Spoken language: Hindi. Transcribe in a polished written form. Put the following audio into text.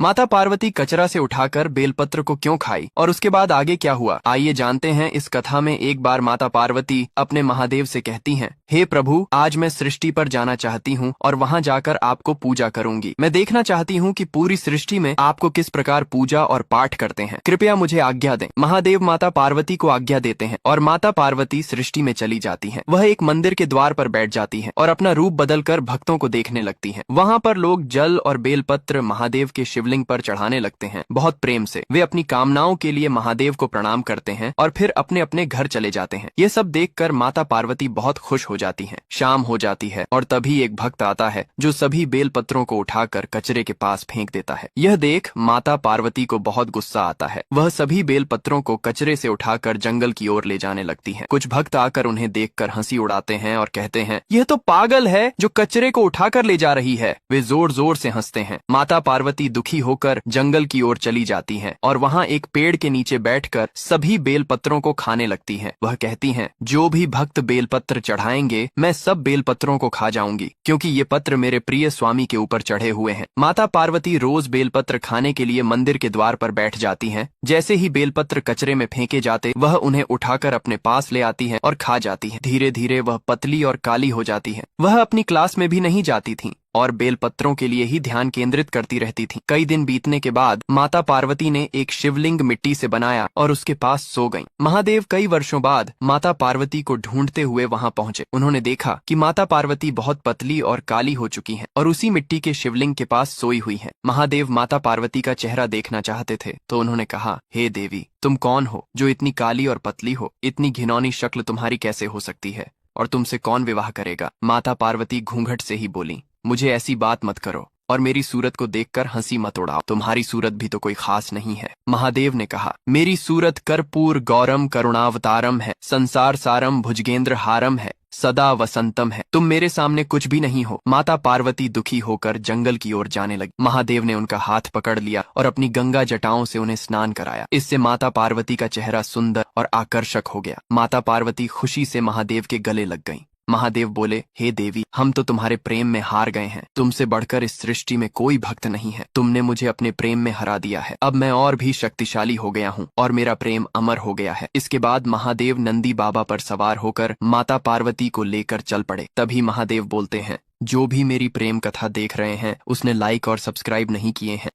माता पार्वती कचरा से उठाकर बेलपत्र को क्यों खाई और उसके बाद आगे क्या हुआ, आइए जानते हैं। इस कथा में एक बार माता पार्वती अपने महादेव से कहती हैं, हे प्रभु, आज मैं सृष्टि पर जाना चाहती हूँ और वहाँ जाकर आपको पूजा करूंगी। मैं देखना चाहती हूँ कि पूरी सृष्टि में आपको किस प्रकार पूजा और पाठ करते हैं। कृपया मुझे आज्ञा दें। महादेव माता पार्वती को आज्ञा देते हैं और माता पार्वती सृष्टि में चली जाती हैं। वह एक मंदिर के द्वार पर बैठ जाती हैं और अपना रूप बदलकर भक्तों को देखने लगती हैं। वहाँ पर लोग जल और बेलपत्र महादेव के शिवलिंग पर चढ़ाने लगते हैं। बहुत प्रेम से वे अपनी कामनाओं के लिए महादेव को प्रणाम करते हैं और फिर अपने अपने घर चले जाते हैं। ये सब देखकर माता पार्वती बहुत खुश हो जाती हैं। शाम हो जाती है और तभी एक भक्त आता है जो सभी बेलपत्रों को उठाकर कचरे के पास फेंक देता है। यह देख माता पार्वती को बहुत गुस्सा आता है। वह सभी बेलपत्रों को कचरे से उठाकर जंगल की ओर ले जाने लगती है। कुछ भक्त आकर उन्हें देखकर हंसी उड़ाते हैं और कहते हैं, यह तो पागल है जो कचरे को उठाकर ले जा रही है। वे जोर जोर से हंसते हैं। माता पार्वती दुखी होकर जंगल की ओर चली जाती हैं और वहाँ एक पेड़ के नीचे बैठकर सभी बेलपत्रों को खाने लगती हैं। वह कहती हैं, जो भी भक्त बेलपत्र चढ़ाएंगे मैं सब बेलपत्रों को खा जाऊंगी, क्योंकि ये पत्र मेरे प्रिय स्वामी के ऊपर चढ़े हुए हैं। माता पार्वती रोज बेलपत्र खाने के लिए मंदिर के द्वार पर बैठ जाती हैं। जैसे ही बेलपत्र कचरे में फेंके जाते वह उन्हें उठाकर अपने पास ले आती हैं और खा जाती हैं। धीरे धीरे वह पतली और काली हो जाती है। वह अपनी क्लास में भी नहीं जाती थी और बेलपत्रों के लिए ही ध्यान केंद्रित करती रहती थी। कई दिन बीतने के बाद माता पार्वती ने एक शिवलिंग मिट्टी से बनाया और उसके पास सो गईं। महादेव कई वर्षों बाद माता पार्वती को ढूंढते हुए वहां पहुंचे। उन्होंने देखा कि माता पार्वती बहुत पतली और काली हो चुकी हैं और उसी मिट्टी के शिवलिंग के पास सोई हुई हैं। महादेव माता पार्वती का चेहरा देखना चाहते थे तो उन्होंने कहा, हे देवी, तुम कौन हो जो इतनी काली और पतली हो? इतनी घिनौनी शक्ल तुम्हारी कैसे हो सकती है और तुमसे कौन विवाह करेगा? माता पार्वती घूंघट से ही बोली, मुझे ऐसी बात मत करो और मेरी सूरत को देखकर हंसी मत उड़ाओ। तुम्हारी सूरत भी तो कोई खास नहीं है। महादेव ने कहा, मेरी सूरत कर्पूर गौरम करुणावतारम है, संसार सारम भुजगेंद्र हारम है, सदा वसंतम है। तुम मेरे सामने कुछ भी नहीं हो। माता पार्वती दुखी होकर जंगल की ओर जाने लगी। महादेव ने उनका हाथ पकड़ लिया और अपनी गंगा जटाओं से उन्हें स्नान कराया। इससे माता पार्वती का चेहरा सुंदर और आकर्षक हो गया। माता पार्वती खुशी से महादेव के गले लग गईं। महादेव बोले, हे देवी, हम तो तुम्हारे प्रेम में हार गए हैं। तुमसे बढ़कर इस सृष्टि में कोई भक्त नहीं है। तुमने मुझे अपने प्रेम में हरा दिया है। अब मैं और भी शक्तिशाली हो गया हूँ और मेरा प्रेम अमर हो गया है। इसके बाद महादेव नंदी बाबा पर सवार होकर माता पार्वती को लेकर चल पड़े। तभी महादेव बोलते हैं, जो भी मेरी प्रेम कथा देख रहे हैं उसने लाइक और सब्सक्राइब नहीं किए हैं